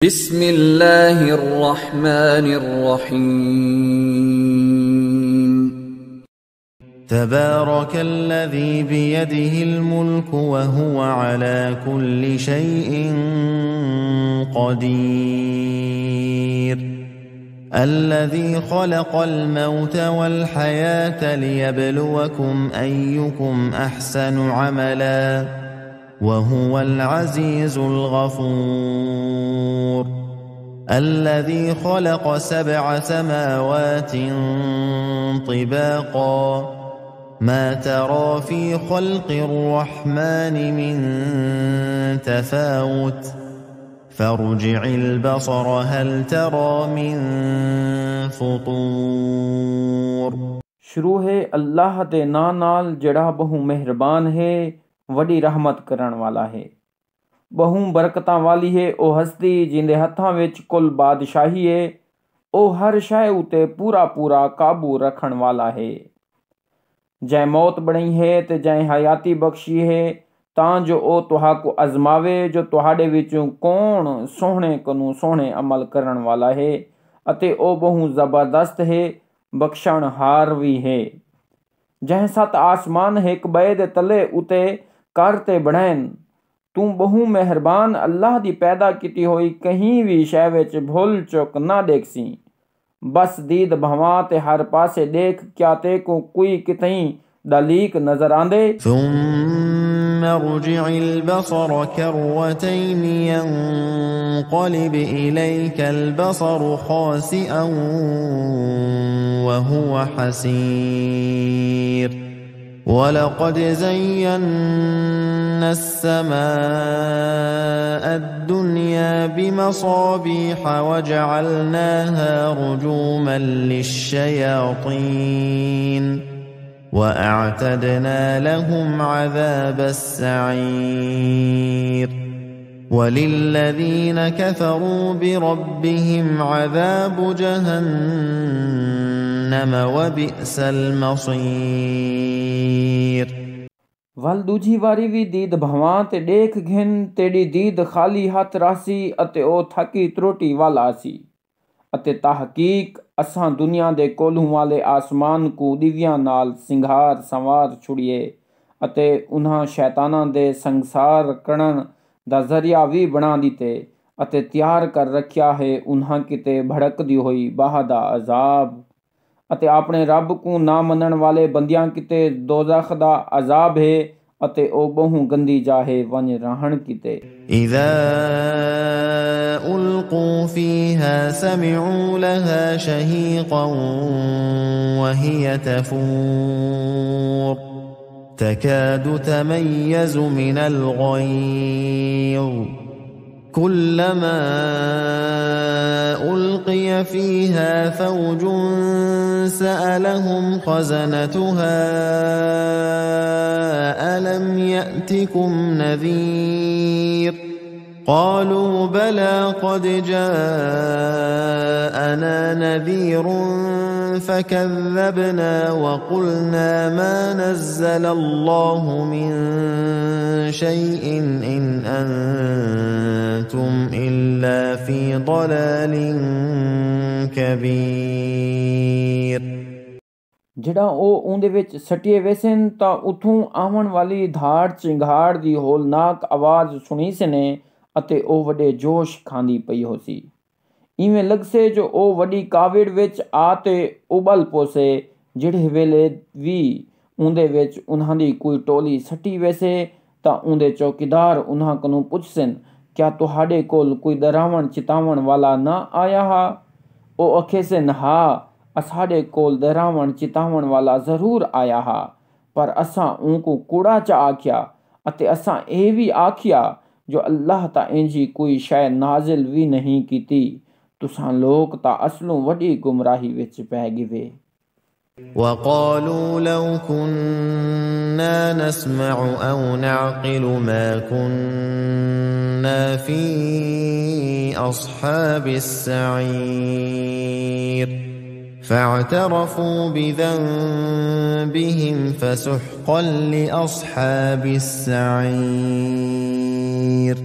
बिस्मिल्लाहिर रहमानिर रहीम। तबारकल्लज़ी बियदिहिल मुल्कु व हुवा अला कुल्लि शैइन क़दीर। अल्लज़ी ख़लक़ल मौत वल हयात लियब्लुवकुम अय्युकुम अहसनु अमला वहुवल अज़ीज़ुल गफ़ूर। الذي خلق 7 سماوات طباقا ما ترى في خلق الرحمن من تفاوت فارجع البصر هل ترى من فطور। शुरू है अल्लाह दे नां नाल जड़ा बहु मेहरबान है वडी रहमत करन वाला है। बहु बरकतां वाली है ओ हस्ती जिंदे हत्थां विच कुल बादशाही है। ओ हर शय उते पूरा पूरा काबू रखण वाला है। जै मौत बणी है ते जै हयाती बख्शी है तां जो ओ तुहाकू अजमावे जो तुहाडे विचों कौन सोहणे कनू सोहणे अमल करन वाला है अते ओ बहु जबरदस्त है बख्शणहार भी है। जै 7 आसमान हिक बए दे तले उते कर ते बणैन तू बहु मेहरबान अल्लाह दी पैदा कीती होई कहीं भी शय विच भुल चुक ना देखसी। बस दीद भवां ते हर पासे देख क्या ते को कोई कितई दलीक नजर आंदे। सुम्मा रुजि'ल बसर करवतैन यंक़लिब इलैकल बसरु खासिअन व हुवा हसीर। वलक़द ज़य्यन्ना अस्समाअ अद्दुन्या बिमसाबीह वजअलनाहा रुजूमन लिश्शयातीन वअअतदना लहुम अज़ाब अस्सईर। वलिल्लज़ीन कफ़रू बिरब्बिहिम अज़ाब जहन्नम वबिअसल मसीर। वल दूजी वारी भी दीद भवां ते देख घिन तेरी दीद खाली हथ रासी अते ओ थकी त्रोटी वाला सी अते तहकीक असां दुनिया दे कोलू वाले आसमान को दिव्यां नाल सिंगार संवार छुड़िए अते उन्हां शैतानां दे संसार करण दा जरिया भी बना दिते अते तैयार कर रखिया है उन्हां किते भड़कदी होई बाह दा अजाब अते अपने रब को ना मनन वाले बंदियां किते दोज़ख दा अजाब है अते ओ बहु गंदी जाहे वन रहन किते। इज़ा उल्क़ू फ़ीहा समि'ू लहा शहीक़न वहिय तफ़ूर तकादु तमय्यज़ु मिनल ग़यज़ कुल्लमा उल्क़िय फ़ीहा फ़ौजुन सअलहुम ख़ज़नतुहा अलम यअतिकुम नज़ीर क़ालू बला क़द जाअना नज़ीरुन फ़कज़्ज़बना वक़ुलना मा नज़्ज़लल्लाहु मिन शैइन इन अंतुम इल्ला फ़ी ضलालिन कबीर। ਜਿਹੜਾ ਉਹ ਉਹਦੇ ਵਿੱਚ ਸਟਿਏ ਵੇਸਨ ਤਾਂ ਉਥੋਂ ਆਉਣ ਵਾਲੀ ਧਾੜ ਚਿੰਗਾੜ ਦੀ ਹੋਲਨਾਕ ਆਵਾਜ਼ ਸੁਣੀ ਸਨੇ ਅਤੇ ਉਹ ਵੱਡੇ ਜੋਸ਼ ਖਾਂਦੀ ਪਈ ਹੋ ਸੀ। ਇਵੇਂ ਲੱਗਸੇ ਜੋ ਉਹ ਵੱਡੀ ਕਾਵਿੜ ਵਿੱਚ ਆ ਤੇ ਉਬਲ ਪੋਸੇ ਜਿਹੜੇ ਵੇਲੇ ਵੀ ਉਹਦੇ ਵਿੱਚ ਉਹਨਾਂ ਦੀ ਕੋਈ ਟੋਲੀ ਸੱਟੀ ਵੈਸੇ ਤਾਂ ਉਹਦੇ ਚੌਕੀਦਾਰ ਉਹਨਾਂ ਕੋਲੋਂ ਪੁੱਛਸਨ क्या ਤੁਹਾਡੇ ਕੋਲ ਕੋਈ ਡਰਾਵਣ ਚਿਤਾਵਣ ਵਾਲਾ ਨਾ ਆਇਆ ਹਾ। ਉਹ ਅਖੇਸਨ ਹਾਂ असाडे कोल डरावण चितावण वाला जरूर आया हा पर असां उनको कूड़ा च आख्या अते असां ए भी आख्या जो अल्लाह ता इंजी कोई शय नाजिल भी नहीं कीती। तुसां लोग ता असलों वडी गुमराही विच पै गिवे। وقالوا لو كنا نسمع أو نعقل ما كنا في أصحاب السعير فاعترفوا بذنبهم فسحقا لأصحاب السعير।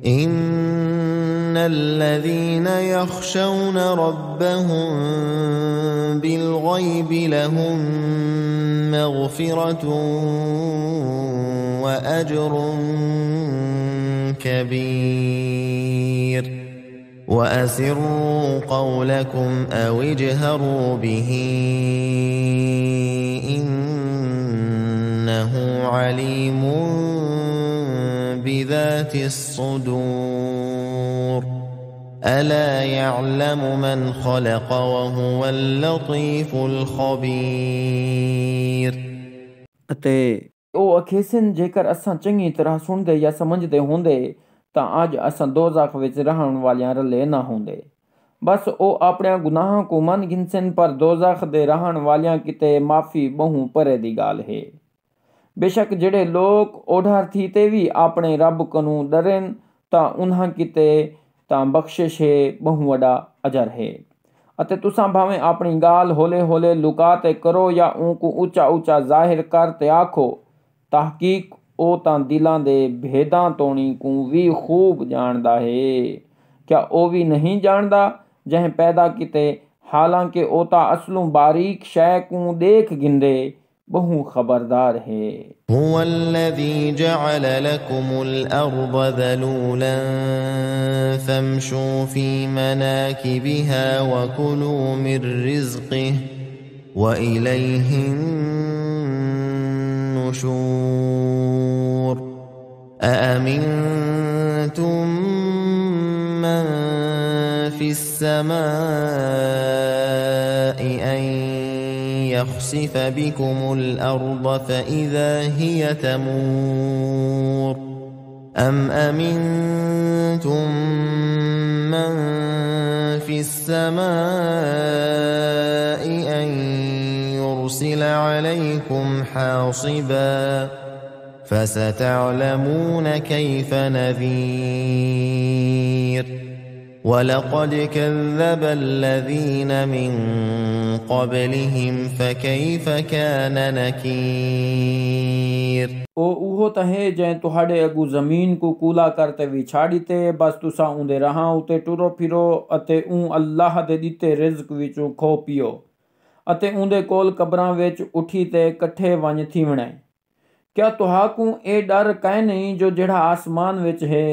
إن الذين يخشون ربهم بالغيب لهم مغفرة وأجر كبير وأسروا قولكم أو اجهروا به إنه عليم بذات الصدور ألا يعلم من خلق وهو اللطيف الخبير ਅਤੇ ਉਹ ਅਖੇਸਨ ਜੇਕਰ ਅਸਾਂ ਚੰਗੀ ਤਰ੍ਹਾਂ ਸੁਣਦੇ ਜਾਂ ਸਮਝਦੇ ਹੁੰਦੇ ਤਾਂ ਅੱਜ ਅਸਾਂ ਦੋਜ਼ਖ ਵਿੱਚ ਰਹਿਣ ਵਾਲਿਆਂ ਰਲੇ ਨਾ ਹੁੰਦੇ। ਬਸ ਉਹ ਆਪਣੇ ਗੁਨਾਹਾਂ ਕੋ ਮੰਨ ਗਿਨਸਨ ਪਰ ਦੋਜ਼ਖ ਦੇ ਰਹਿਣ ਵਾਲਿਆਂ ਕਿਤੇ ਮਾਫੀ ਬਹੁ ਪਰੇ ਦੀ ਗੱਲ ਹੈ। बेशक जेड़े लोग ओढ़ार थी ते भी अपने रब कनू डरेन ता उन्हां किते ता बख्शिश है बहु वड़ा अजर है। अते तुसां भावें अपनी गाल होले होले लुका ते करो या ऊको ऊंचा ऊंचा जाहिर कर ते आखो, तहकीक ओ तां दिलां दे भेदां तोणी को भी खूब जानदा है। क्या ओ भी नहीं जानदा जह पैदा किते हालांकि ओ ता असलों बारीक शय को देख गिंदे बहु खबरदार है। هو الذي جعل لكم الأرض ذلولا فامشوا في مناكبها وكلوا من رزقه وإليه النشور أأمنتم من في السماء أن يخسف بكم الأرض فإذا هي تمور أم أمنتم من في السماء أن يرسل عليكم حاصبا فستعلمون كيف نذير ولقد كذب الذين من قبلهم فكيف كان نكير ओ उहो त है जंहिं तुहाडे अगु ज़मीन को कूला करते विछाड़ी ते बस तुसां उंदे रहां उते टुरो फिरो अते अल्लाह दे दिते रिज़्क विचों खो पियो अते उंदे कोल कबरां विच उठी ते कट्ठे वंज थीवणे। क्या तुहाकू ए डर कै नहीं जो जेड़ा आसमान विच है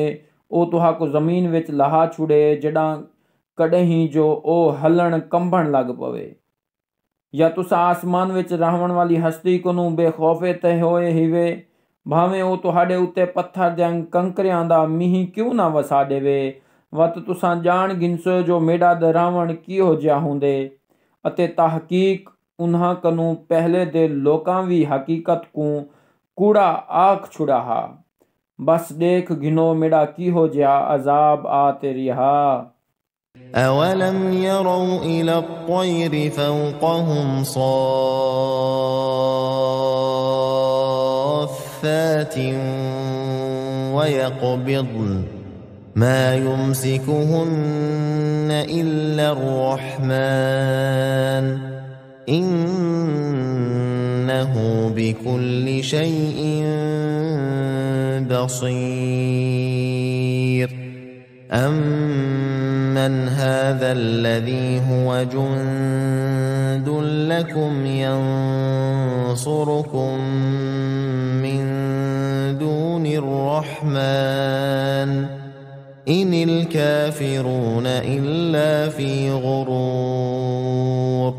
ओ तुहाको ज़मीन विच लहा छुड़े जड़ा कॾहिं जो ओ हलण कंबण लग पवे। या तुसा आसमान विच रहण वाली हस्ती कोनू बेखौफे ते होए हिवे भावें ओ तुहाडे उत्ते पत्थर दियां कंकरियां दा मींह क्यों ना वसा देवे वत तुसा जान गिनसो जो मेरा दरावण किहो जिहा हुंदे अते तहकीक उन्हां कनू पहले दे लोकां भी हकीकत को कूड़ा आख छुड़ा हा। बस देख गिनो मेरा किहो जिहा अजाब आते रिहा। أولم يروا إلى الطير فوقهم صافات ويقبضن ما يمسكهن إلا الرحمن إنه بكل شيء بصير أمن هذا الذي هو جند لكم ينصركم من دون الرحمن إن الكافرون إلا في غرور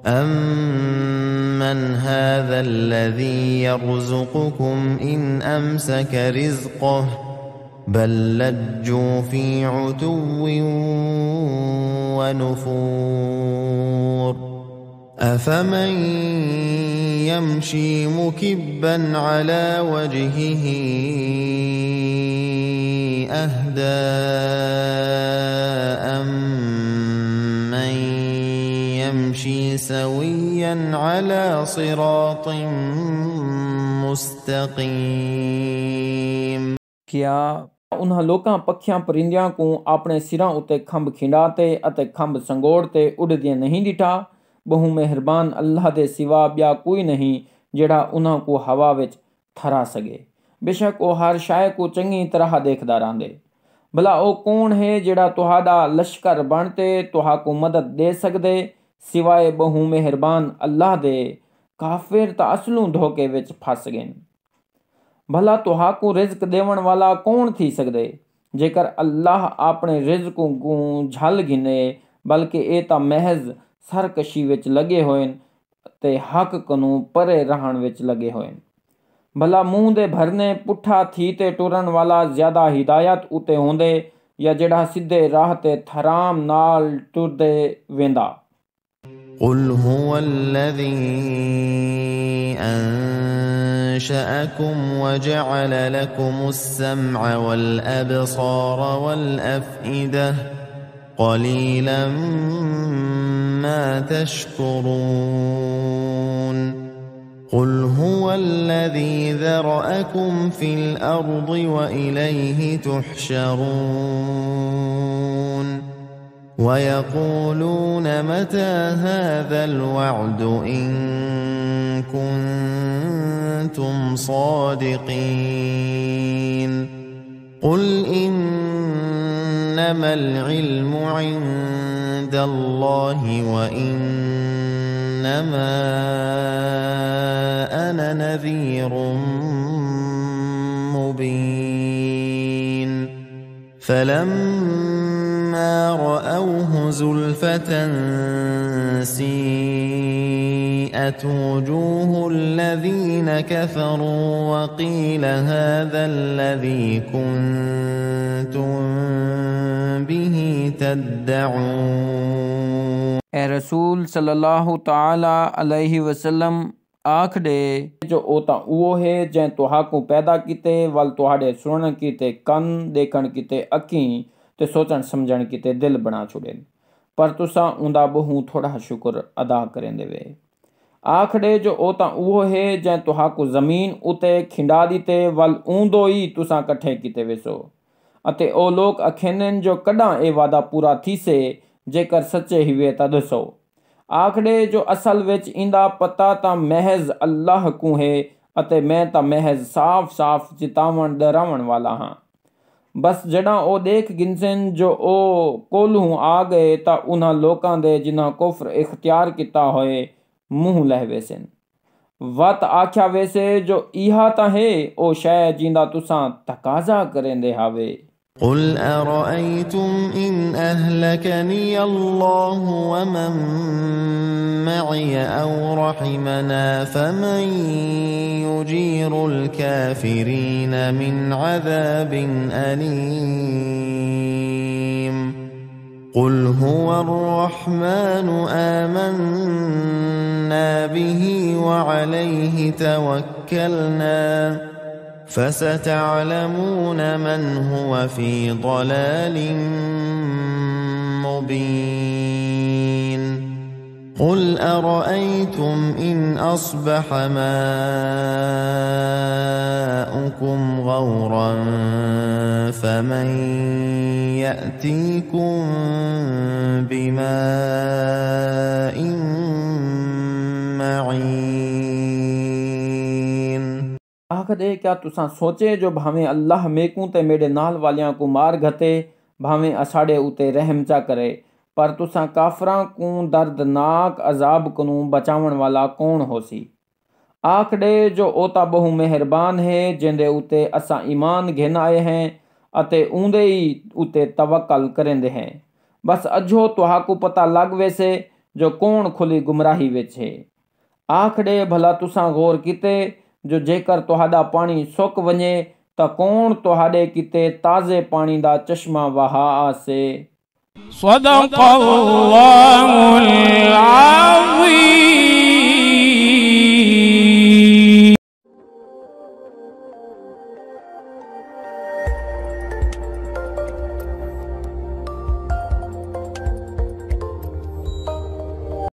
أمن هذا الذي يرزقكم إن أمسك رزقه بل لجوا في عتو ونفور أفمن يمشي مكبا على وجهه أهدى أمن يمشي سويا على صراط مستقيم क्या उन्हां लोकां पखियां परिंदियां को अपने सिरां उते खंभ खिंडाते अते खंभ संगोड़ते उड़दियां नहीं दिठा। बहु मेहरबान अल्लाह दे सिवा ब्या कोई नहीं जेड़ा उन्हां को हवा विच थरा सके। बेशक वो हर शाय को चंगी तरह देखदा रहंदे। भला ओ कौन है जेड़ा तुहाडा लश्कर बनते तुहाकू मदद दे सकदे सिवाय बहु मेहरबान अल्लाह दे। काफिर ता असलू धोखे विच फस गए। भला तुहाकू रिज्क देवन वाला कौन थी सकदे जेकर अल्लाह अपने रिज्क को झल गिने, बल्कि ए ता महज सरकशी विच लगे होए ते हक कनू परे रहन विच लगे होए। भला मुंह दे भरने पुठा थी ते टुरन वाला ज्यादा हिदायत उते होंदे या जेड़ा सीधे राह ते थराम नाल टुरदे वेंदा। قل هو الذي أنشأكم وجعل لكم السمع والأبصار والأفئدة قليلا ما تشكرون قل هو الذي ذرأكم في الأرض وإليه تحشرون ويقولون متى هذا الوعد إن كنتم صادقين قل إنما العلم عند الله وإنما أنا نذير مبين فلما رأوه زلفة سيئت وجوه الذين كفروا وقيل هذا الذي كنتم به تدعون। ए रसूल सल्लल्लाहु ताला अलैहि वसल्लम आख दे जो ओ ता उहो है जै तुहाकू पैदा कीते वल तुहाडे सुनन कीते कन देखण कीते अखीं ते सोचण समझण कीते दिल बना छुड़े, पर तुसा उंदा बहु थोड़ा शुक्र अदा करेंदे वे। आख दे जो ओ ता उहो है जै तुहाकू जमीन उते खिंडा दीते वल ऊंदो ही तुसा कट्ठे कीते वेसो अते ओ लोग अखेनन जो कड़ा ए वादा पूरा थीसे जेकर सच्चे ही वे ता दसो। आखड़े जो असल विच इंदा पता ता महज अल्लाह को है अते मैं ता महज साफ साफ चितावण डरावण वाला हाँ। बस जड़ा ओ देख गिनसन जो ओ कोलू आ गए ता उन्हां लोकां दे जिन्हां कुफ्र इख्तियार किता होए मुंह लहवे सन। वत आख्या वैसे जो इहा ता है ओ शै जिंदा तुसां तकाजा करेंदे हावे। قل أرأيتم إن أهلكني الله ومن معي أو رحمنا فمن يجير الكافرين من عذاب أليم قل هو الرحمن آمنا به وعليه توكلنا فستعلمون من هو في ضلال مبين قل أرأيتم إن أصبح ماؤكم غورا فمن يأتيكم بماء معين आख दे क्या तुसा सोचे जो भावें अल्लाह मेकू ते मेरे नाल वालियां को मार घते भावें असाड़े उते रहम चा करे, पर तुसा काफरां को दर्दनाक अजाब कनू बचावन वाला कौन होसी। आख दे जो ओता बहु मेहरबान है जिंदे उते असा ईमान घेन आए हैं अते ऊंदे ही उते तवक्कल करेंदे हैं। बस अजो तुहाकू पता लग वैसे जो कौन खुली गुमराही विच है। आख दे भला तुसा गौर कीते जो जेकर तुहाडा पानी सुक वने ता कौन तुहाडे किते ताजे पानी दा चश्मा वहा आसे। सदक़ल्लाहुल